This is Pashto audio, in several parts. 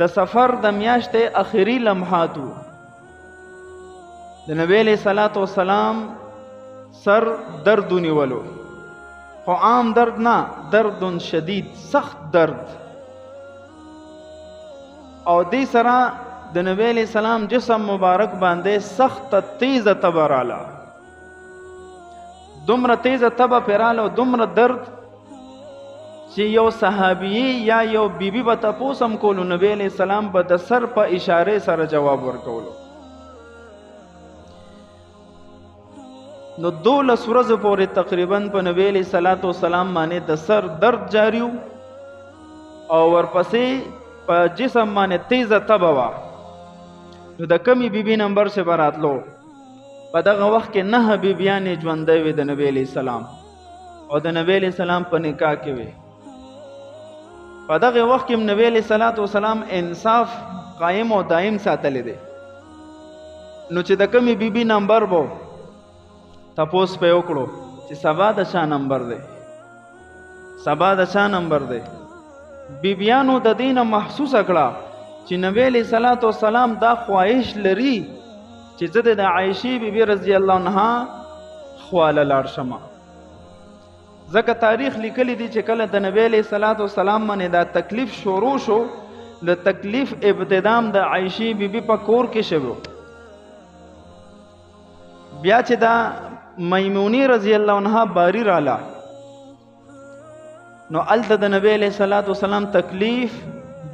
د سفر د میاشتې اخري لمحاتو د نبی علیہ الصلوۃ والسلام سر درد ونیولو، خو عام درد نه، درد شدید، سخت درد. او دې سره د نبی علیہ السلام جسم مبارک باندې سخت تیزه تبه راله، دومره تیزه تبه پرې راله او دومره درد چې یو صحابیه یا یو بیبي به تپوس هم کولو، نبی علیہ السلام به د سر په اشارې سره جواب ورکولو. نو 12 ورځې پورې تقریبا په نبی علیہ الصلوۃ والسلام باندې د سر درد جاری و او ورپسې په جسم باندې تیزه تبه وه. نو د کمی بیبي نمبر سے براتلو په دغه وخت کې 9 بیبیانې ژوندۍ وې د نبی علیہ السلام او د نبی علیہ السلام په نکاح کې وې. په دغه وخت کې نبی علیہ الصلوۃ والسلام انصاف قائم او دائم ساتلی دی. نو چې د کمی بیبي نمبر وو تپوس په وکړو چې سبا د چا نمبر دی، سبا د چا نمبر دی. بیبیانو د دینه محسوسه کړه چې نبی علیہ الصلوۃ والسلام دا خواهش لري چې زه د عائشې بیبي رضی الله عنها خواله لاړ شم. ځکه تاریخ لیکلی دی چې کله د نبی علیہ الصلوۃ والسلام باندې دا تکلیف شروع شو، د تکلیف ابتدام د عائشې بیبي په کور کې شوه. بیا چې دا میمونی رضی الله عنها باری راله، نو الته د نبی علیہ الصلوۃ والسلام تکلیف،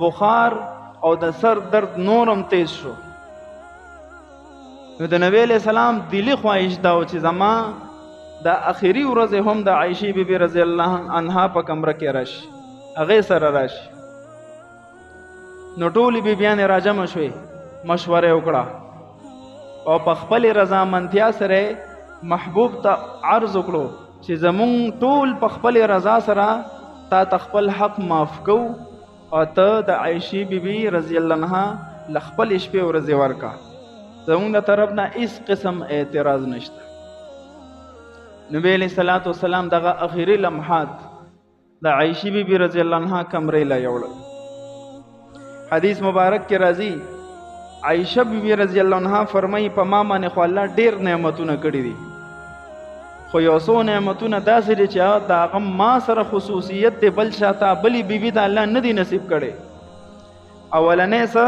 بخار او د سر درد نورم تیز شو. نو د نبی علیہ السلام دلی خواهش دا و چې زما د اخري ورځ هم د عائشې بیبي رضی الله عنها په کمره کې راشي، هغې سره راشي. نو ټولې بیبیانې راجمع شوې، مشوره وکړه او په خپل رضامندتیا سره محبوب ته عرض وکړو چې زمونږ ټول په خپل رضا سره تا خپل حق معاف کو او ته د عائشې بیبي رضی الله عنها لخپل شپې ورځې ورکا، زمونږ د طرف نه هیڅ قسم اعتراض نشته. نبی علیہ الصلوۃ والسلام دغه اخري لمحات د عائشې بیبي رضی الله عنها کمرې لا یوړل. حدیث مبارک کې راځي عائشہ بیبی رضی الله عنها فرمایي په ما باندې خو الله ډېر نعمتونه کړي دي، خو یو څو نعمتونه داسې دي چې د هغه ما سره خصوصیت دی، بل شاته بلې بیبي ته الله نه دی نصیب کړی. اولنې څه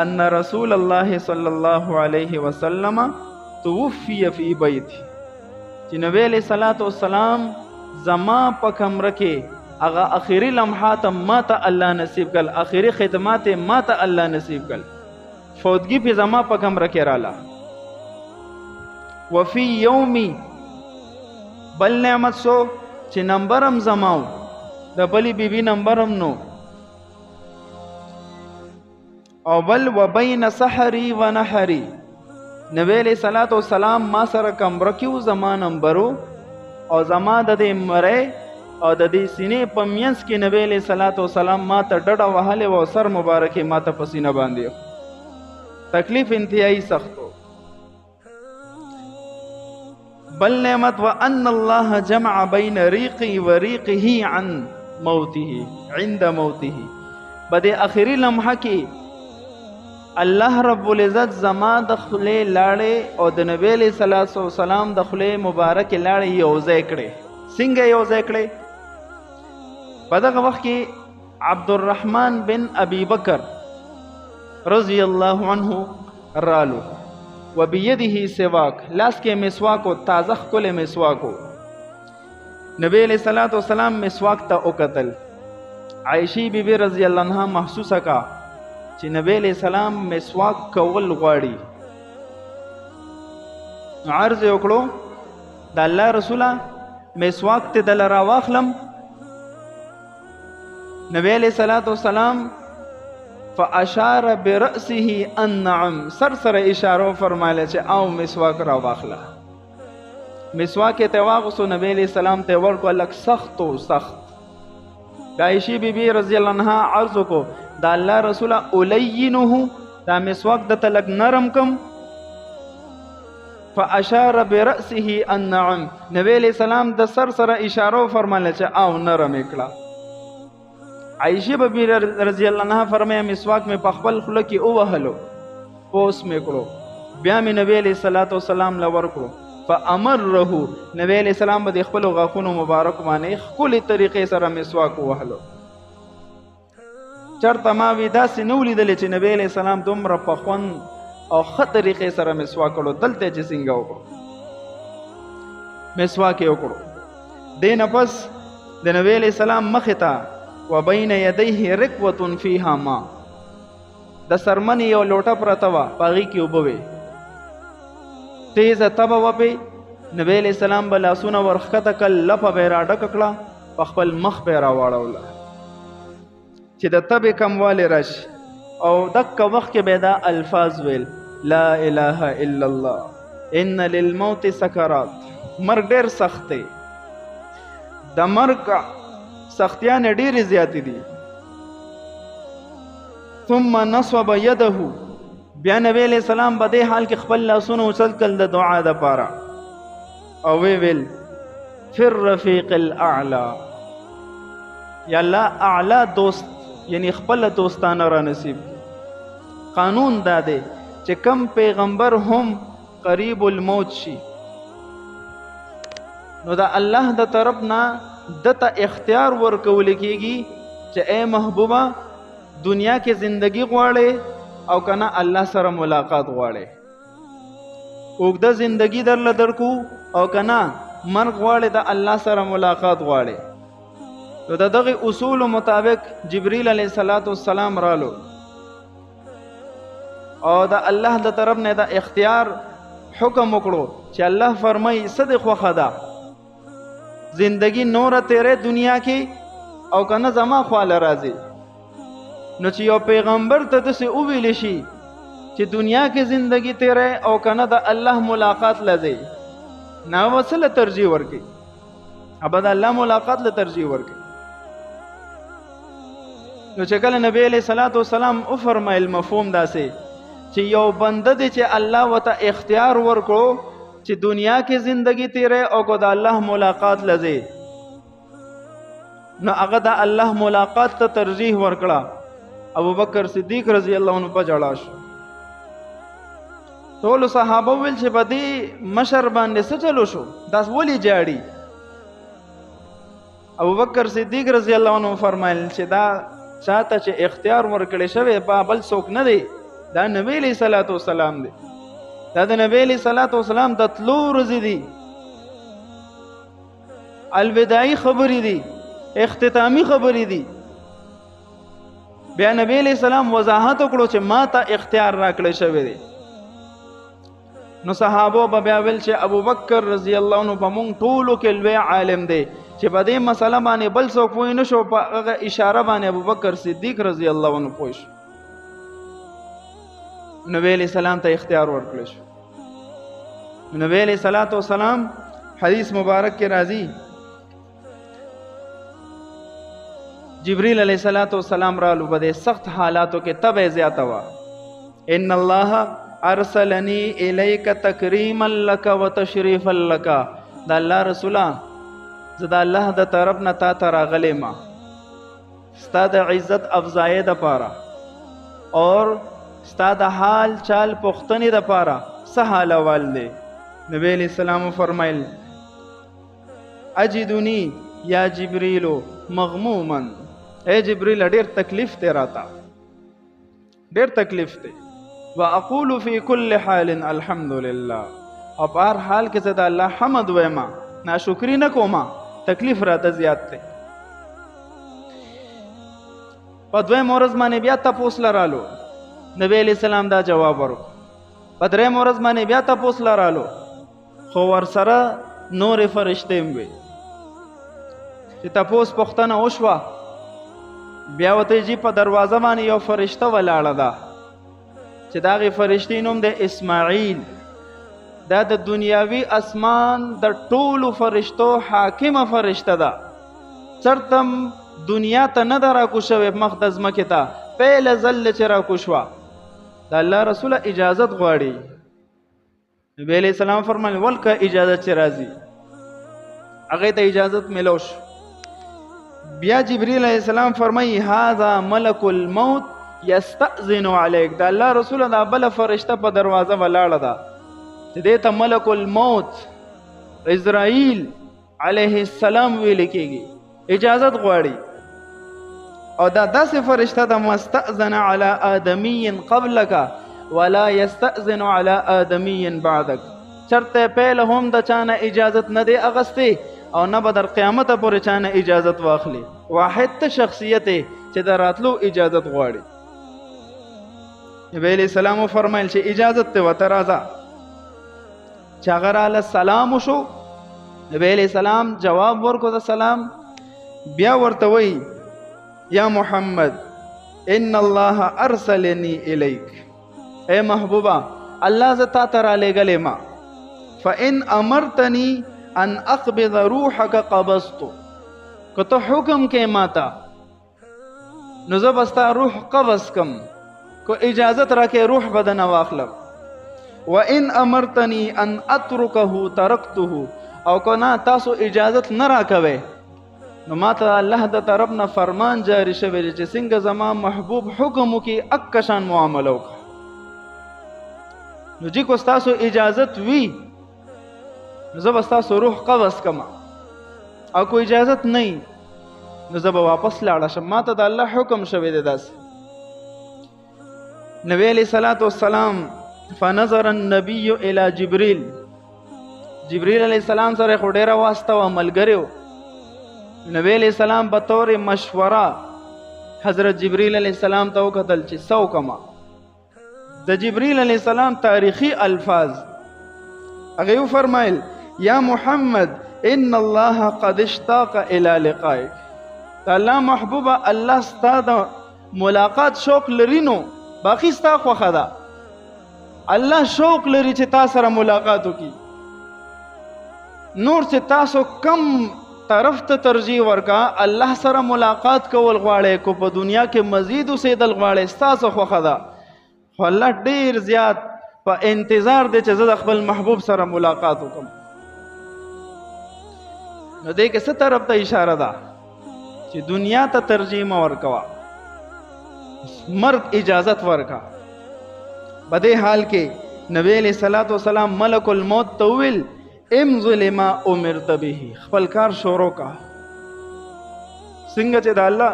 ان رسول الله صلی الله علیه وسلم توفی فی بیتی، چې نبی علیہ الصلوۃ والسلام زما په کمره کې هغه اخري لمحات ما ته الله نصیب کړل، اخري خدمات ما ته الله نصیب کړل، فوتگی پی زما پا کمره کې راله. وفی یومی بل نعمت سو چې نمبرم زماو د بلی بیبی نمبرم نو، او بل و بین سحری و نحری، نبی علیہ الصلوۃ والسلام ما سره کمره کې زما نمبرو او زما د دې مړې او د دې سینې په منځ کې نبی علیہ الصلوۃ والسلام ما ته ډډه وهلې و، سر مبارکې ما ته په سینه باندې، تکلیف انتہائی سخت ہو. بل نعمت وان اللہ جمع بین ریقی و ریقه عن موته عند موته، بده اخری لمحه کې الله رب العزت زما د خولې لاړې او د نبی علیہ الصلوۃ والسلام د خولې مبارک لاړې یوځای کړې. څنګه یوځای کړې؟ په دغه وخت کې عبدالرحمن بن ابی بکر رضی اللہ عنہ رالو و بیدہ سواک، لاس کے مسواکو تازه کل مسواکو. نبی علیہ الصلوۃ والسلام مسواک تا اوکتل، عائشی بیبی رضی اللہ عنہ محسوسه کا چې نبی علیہ السلام مسواک کول غواړي. عرض وکړو د الله رسوله مسواک ته دل را واخلم. نبی علیہ الصلوۃ والسلام فاشار برأسه النعم، سر سره اشاره فرمایله چې او مسواک را واخله. مسواک ته واغسو، نبی علیہ السلام ته ورکو، لک سخت و سخت. عائشہ بیبی رضی اللہ عنہا عرض کو دا اللہ رسول الینه، دا مسواک د تلک نرم کم. فاشار برأسه النعم، نبی علیہ السلام د سر سره اشاره فرمایله چې او نرم کړه. عائشہ بی رضی اللہ عنہ فرمایا مسواک میں په خپل خوله کې ووهلو، پوس مې کړو، بیا مې نبی علیہ الصلوۃ والسلام لور کړو، فامره نبی علیہ السلام به د خپل غاښونو مبارک باندې ښکلې طریقې سره مسواک ووهلو. چرته ما وی داسې نه ولیدلې چې نبی علیہ السلام دومره په خوند او ښه طریقې سره مسواک کړو. دلته چې څنګه وکړو مسواک یې وکړو. دې نه پس د نبی علیہ السلام مخې ته وبین یدیه رکوة فیها ما، د سرمنې یو لوټه پرته وه، په هغې کې اوبه وې، تیزه تبه وه پې. نبی علیہ السلام به لاسونه ورښکته کړل، لپه به یې راډکه کړه، په خپل مخ به یې راواړوله چې د تبې کموالی راشي. او دقه وخت کې به دا الفاظ ویل، لا اله الا الله ان للموت سکرات. مرګ ډېر سخت دی، د مرګ سختیانې ډېرې زیاتې دي. ثم نصب یده، بیا نبی علیہ السلام په دې حال کې خپل لاسونه اوچت کړل د دعا دپاره، او وی ویل فی الرفیق الاعلی، یا الله اعلی دوست یعنی خپل دوستانه را نصیب. قانون دا دی چې کم پیغمبر هم قریب الموت شي، نو دا الله د طرف نه دته اختیار ورکول کېږي چې اے محبوبه دنیا کې زندگی غواړې او کنه الله سره ملاقات غواړې، اوږده زندگی درله درکو او کنه مرګ غواړې د الله سره ملاقات غواړې. نو د دغه اصول مطابق جبرئیل علیه السلام رالو او د الله د طرف نه د اختیار حکم وکړو چې الله فرمایي صدق خوخه ده زندگی نور تیرے دنیا کې او کنه زما خواله راځي. نو چې یو پیغمبر ته داسې وویل شي چې دنیا کې زندگی تیرے او کنه د الله ملاقات لځي، نو وسله ترجیح ورکړي، ابا د الله ملاقات له ترجیح ورکړي. نو چې کله نبی علیہ الصلوۃ والسلام او فرمایل مفهوم داسې چې یو بنده دی چې الله وته اختیار ورکړو چې دنیا کې زندگی تیرے او کو د الله ملاقات لځي، نو هغه د الله ملاقات ته ترجیح ورکړه. ابو بکر صدیق رضی الله عنه په جړا شو. ټول صحابه ویل چې په دې مشر باندې څه چلو شو، داس ولې جاړي؟ ابو بکر صدیق رضی الله عنه فرمایل چې دا چاته چې اختیار ورکړی شوی بل څوک نه دی، دا نبی علیہ الصلوۃ والسلام دی. دا د نبی علیہ الصلوۃ والسلام د تلو ورځې دي، الوداعي خبرې دي، اختتامی خبرې دي. بیا نبی علیہ السلام وضاحت وکړو چې ما ته اختیار راکړی شوی دی. نو صحابه به بیا ویل چې ابو بکر رضی الله عنه په مونږ ټولو کې لوی عالم دی چې په دې مسله باندې بل څوک پوه نه شو، په هغه اشاره باندې ابو بکر صدیق رضی الله عنه پوه شو. نبی علیہ السلام ته اختیار ورکړل شو. نبی علیہ الصلوۃ والسلام حدیث مبارک کې راځي جبرئیل علیہ الصلوۃ والسلام رالو په دې سخت حالاتو کې تبه زیاته وا، ان الله ارسلنی الیک تکریما لک وتشریفا لک، دا الله رسولا زه د الله د طرف نه تا ته راغلی ما ستا د عزت افزایې دپاره اور ستا د حال چال پوښتنې دپاره څه حال احوال دی؟ نبی علیہ السلام فرمایل اجدنی یا جبریلو مغموما، اے جبریل ډیر تکلیف دی راته، ډیر تکلیف دی. واقول فی کل حال الحمدللہ، او په هر حال کې زه د الله حمد ویما، ناشکری نه کومه، تکلیف راته زیات دی. په دویم ورځ باندې بیا تپوس لرالو، نبی علیہ السلام دا جواب ورکړو. په دریم ورځ باندې بیا تپوس لرالو، خو ورسره نورې فرشتې هم وې چې تپوس پوښتنه وشوه. بیا ورته جي په دروازه باندې یو فرشته ولاړه ده چې د هغې فرشتې نوم دی اسماعیل. دا د دنیاوي اسمان د ټولو فرشتو حاکمه فرشته ده، چرته دنیا ته نه ده راکو شوې، مخ د ځمکې ته پیله ځل چې راکو شوه. د الله رسوله اجازت غواړي. نبی علیہ السلام فرمایل ولکه اجازت چې راځي، هغې ته اجازت میلو شو. بیا جبرئیل علیہ السلام فرمایي هذا ملک الموت یستأذن علیک. دا الله رسول دا بل فرشته په دروازه ولاړه ده چې دې ته ملک الموت اسرائیل علیه السلام ویل کېږي، اجازت غواړي. او دا داسې فرشته ده مستأذن علی آدمی قبلک ولا یستأذن علی آدمی بعدک. چرته پهله هم د چانه اجازت نه دی اغستی او نه به در قیامت پورې چانه اجازت واخلي. واحد ته شخصیت چې د راتلو اجازت غواړي. نبی علیہ السلام فرمایل چې اجازت ته ورته راځه. چې هغه راله سلام وشو، نبی علیہ السلام جواب ورکو د سلام. بیا ورته وایي یا محمد ان الله ارسلنی الیک، اے محبوبا الله ز تا ته رالیږلی ما. فان امرتنی ان اقبض روحک قبضت، که ته حکم کې ماته نو زه به ستا روح قبض کم، که اجازت راکې روح به دنه واخلم. وان امرتنی ان اترکه ترکته، او که نه تاسو اجازت نه راکوئ نو ماته الله د طرف نه فرمان جاری شوی چې څنګه زما محبوب حکم وکړي اک شان معامله وکړه. نو جی کو ستاسو اجازت وي نو زه به ستاسو روح قبض کما، او کو اجازت نه نو زه به واپس لاړه شم. ماته د الله حکم شوی دی داسې. نبی علیہ الصلوۃ والسلام فنظر النبی الی جبریل، جبریل علیہ السلام سره خو ډیره واسطه و، ملګری و. نبی علیہ السلام په طور مشوره حضرت جبریل علیہ السلام ته وکتل چې سو کما. د جبریل علیہ السلام تاریخی الفاظ هغه فرمایل یا محمد ان الله قد اشتاق الى لقائک. الله محبوبه الله ستا د ملاقات شوق لري، نو باقی ستا خوښه ده. الله شوق لري چې تاسو سره ملاقات وکړي. نور چې تاسو کم طرف ته ترجیح ورکا، الله سره ملاقات کول غواړئ کو په دنیا کې مزید اوسېدل غواړئ، ستاسو خوښه ده. خو الله ډیر زیات په انتظار دی چې زه د خپل محبوب سره ملاقات وکړم. نو دې کې څه طرف ته اشاره ده چې دنیا ته ترجیح مه ورکوه، مرګ اجازت ورکا. په دې حال کې نبی علیہ الصلوۃ والسلام ملک الموت ته وویل امض لما امرت به، خپل کار شروع کا. څنګه چې د الله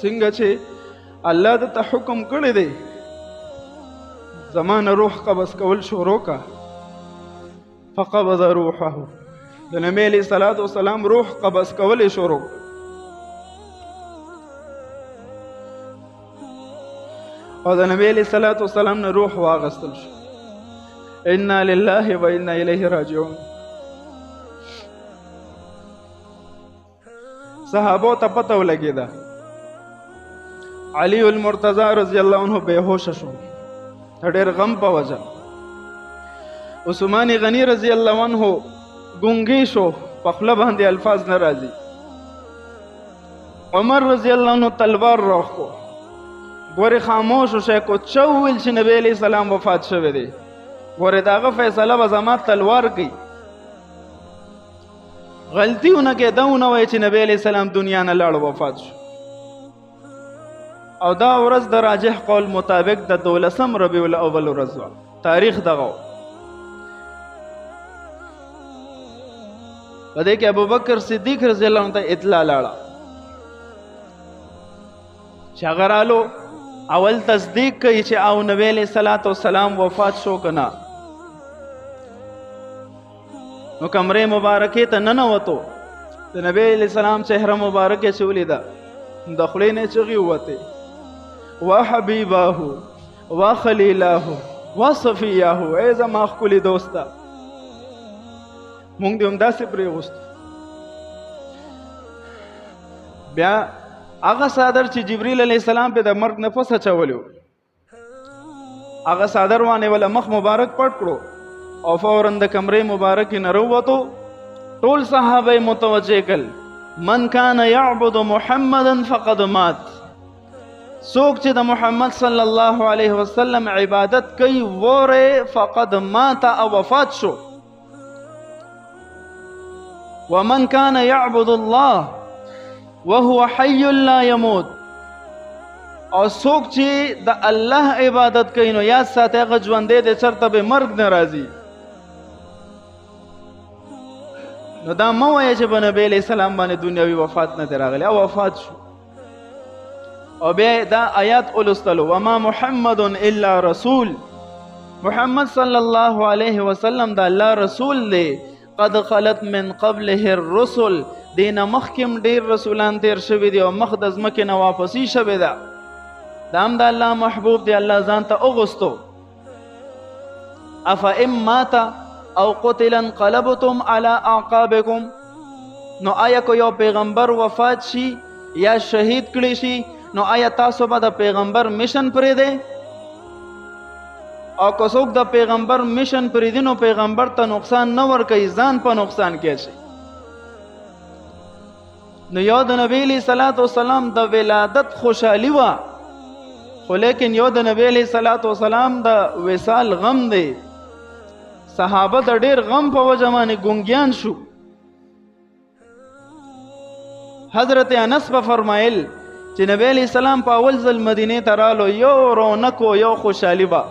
څنګه چې الله د ته حکم کړی دی زمانه روح قبض کول شروع کا. فقبض روحه، د نبی علیہ الصلوۃ والسلام روح قبض کول شروع. او د نبی علیہ الصلوۃ والسلام نه روح واغستل شو. انا لله و انا الیه راجعون. صحابو ته پته ولګیدا، علی المرتضی رضی الله عنه بےهوش شو ډېر غم په وجه. عثمان غنی رضی الله عنه ګونګی شو، په خوله باندې الفاظ نه راځي. عمر رضی الله عنه تلوار راخ کو، ګورې خاموش شو کو چویل چې نبی علیہ السلام وفات شوی دی. ګورې داغه فیصله به زما تلوار کوي. غلطیونه کې دونه وایي چې نبی علیہ السلام دنیا نه لاړ، وفات شو. او دا ورځ د راجح قول مطابق د 12 ربیع الاول ورځ وه. تاریخ دغه په دې کې ابوبکر صدیق رضی الله عنه ته اطلاع لاړه چې هغه رالو اول تصدیق کوي چې او نبی علیہ الصلوۃ والسلام وفات شو کنه. نو کمرې مبارکې ته ننوتو، د نبی علیہ السلام چهره مبارکه چې ولیده د خولې نه چغې ووتې وحبیباه وخلیلاه وصفیاه، ای زما ښکلي دوسته مونږ دې همداسې پرېغوستو. بیا هغه څادر چې جبریل علیہ السلام په د مرګ نه پس اچولی، هغه څادر وانیوله، مخ مبارک پټ کړو او فوراً د کمرې مبارکې نه راووتو. ټول صحابه یې متوجه کړل من کان یعبد محمدا فقد مات، څوک چې د محمد صلی الله علیه وسلم عبادت کوي وره فقد مات او وفات شو. ومن کان یعبد الله وهو حی لا يموت، او څوک چې د الله عبادت کوي نو یاد ساتي هغه ژوندی دی، چرته به مرګ نه راځي. نو دا مه وایه چې په نبی علیه السلام باندې دنیاوي وفات نه دی راغلی، او وفات شو. او بیا دا آیات ولوستلو وما محمد الا رسول، محمد صلی الله علیه وسلم دا الله رسول دی. قد خلت من قبله الرسل، دینه مخکم ډیر رسولان تیر شوي دي او مخ د ځمکې نه واپسي شوې ده. دا هم د الله محبوب دی، الله ځان ته اغوستو. افئن مات او قتل انقلبتم على اعقابکم، نو آیا کو یو پیغمبر وفات شي یا شهید کړي شي نو آیا تاسو به د پیغمبر مشن پرېږدئ؟ او که څوک د پیغمبر مشن پرېږدي نو پیغمبر ته نقصان نه ورکوي، ځان په نقصان کې شي. نو یو د نبی علیه صلوات وسلام د ولادت خوشحالي وه، خو لیکن یو د نبی علیه صلوات وسلام د وصال غم دی. صحابه د ډیر غم په وجه باندې ګونګیان شو. حضرت انس به فرمایل چې نبی علیه السلام په اول ځل مدینې ته رالو، یو رونق و یو خوشحالي به،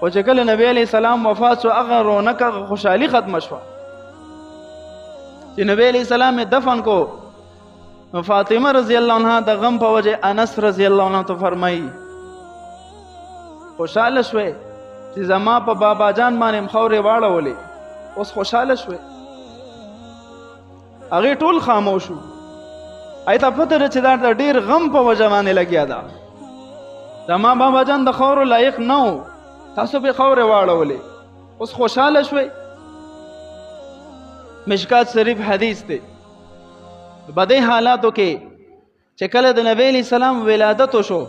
خو چې کله نبی علیه السلام وفات شو هغه رونق هغه خوشحالي ختمه شوه. چې نبی علیه السلام دفن کو نو فاطمه رضی الله عنها د غم په وجه انس رضی الله عنه ته فرمایي خوشحاله شوې چې زما په بابا جان باندې خاورې واړولې، اوس خوشحاله شوې. هغې ټول خاموش شو. ای ته پته ده چې دا د ډېر غم په وجه باندې لګیا ده. زما بابا جان د خاورو لایق نه و، تاسو پې خاورې واړولې، اوس خوشحاله شوې. مشکات شریف حدیث دی. په دې حالاتو کې چې کله د نبی علیه السلام ولادت وشو،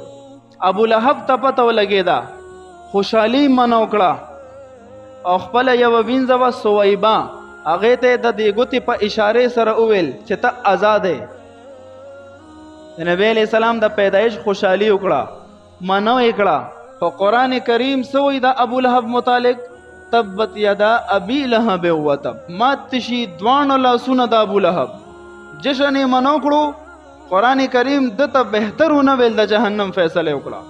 ابو لهب ته پته ولګېده، خوشحالي منع وکړه او خپله یوه وینځه وه سویبه، هغې ته د دې ګوتې په اشارې سره وویل چې ته آزاد یې. د نبی علیه السلام د پیدایش خوشحالي وکړه، منع یې کړه. خو قرآن کریم څه وایي د ابو لهب متعلق؟ تبت یدا ابي لهب وتب، مات شي دواړه لاسونه د ابو لهب. جشن یې منع کړو، قرآن کریم دته بهتر ونه ویل د جهنم فیصله وکړه.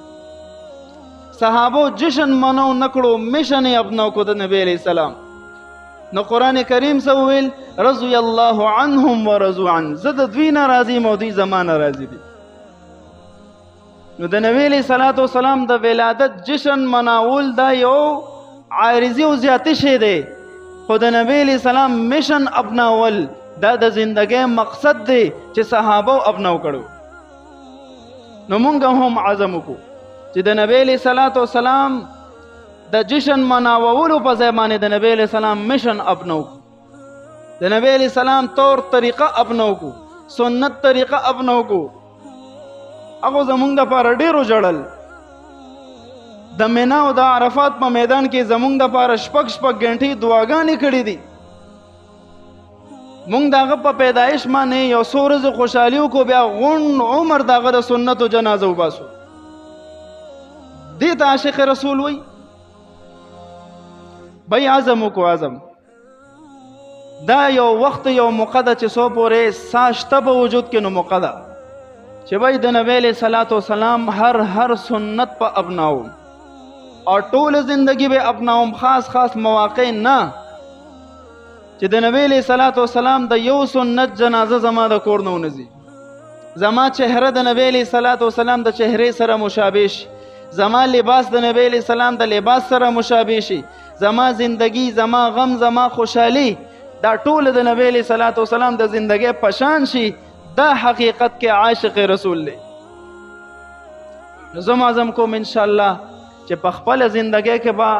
صحابو جشن منو نکړو، مشن یې اپناو کو د نبی علیه السلام. نو قرآن کریم څه وویل؟ رضی الله عنهم ورضوا عنه، زه د دوی نه راضي یم او دوی زما نه راضي دي. نو د نبی علیه صلوات وسلام د ولادت جشن مناول دا یو عارضي او زیاتی شی دی، خو د نبی علیه السلام مشن اپناول دا د زندګۍ مقصد دی چې صحابو اپناو کړو. نو مونږ هم عزم وکړو چې د نبی علیه صلوات وسلام د جشن مناولو په ځای باندې د نبی علیه السلام مشن اپناو کړو، د نبی علیه السلام طور طریقه اپناو کړو، سنت طریقه اپناو کړو. هغه زمونږ دپاره ډېرو ژړل. د مینا او د عرفات په میدان کې زمونږ دپاره شپږ ګنټې دعاګانې کړي دي. مونږ د هغه په پیدایش باندې یو څو ورځې خوشحالي وکړو، بیا غون عمر د هغه د سنتو جنازه وباسو. دې ته عاشق رسول وایي. بی عزم وکړو، عزم دا یو وخت یو موقع ده چې څو پورې ساه شته په وجود کې، نو موقع ده چې بی د نبی علیه صلوات وسلام هر سنت په اپناوم او ټول زندگی به اپناوم، خاص مواقع نه چې د نبی علیه صلوات وسلام د یو سنت جنازه زما د کور نه ونځي. زما چهره د نبی علیه صلوات وسلام د چهرې سره مشابه شي، زما لباس د نبی علیه السلام د لباس سره مشابه شي، زما زندگی، زما غم، زما خوشحالی دا ټول د نبی علیه صلوات وسلام د زندگی پشان شي. دا حقیقت کې عاشق رسول دی. زم عزم کوم انشاءالله چې په خپل زندگی کې با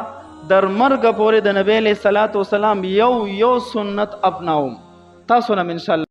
در مرګ پورې د نبی علیه صلوات وسلام یو سنت اپناوم. تاسو هم انشاءالله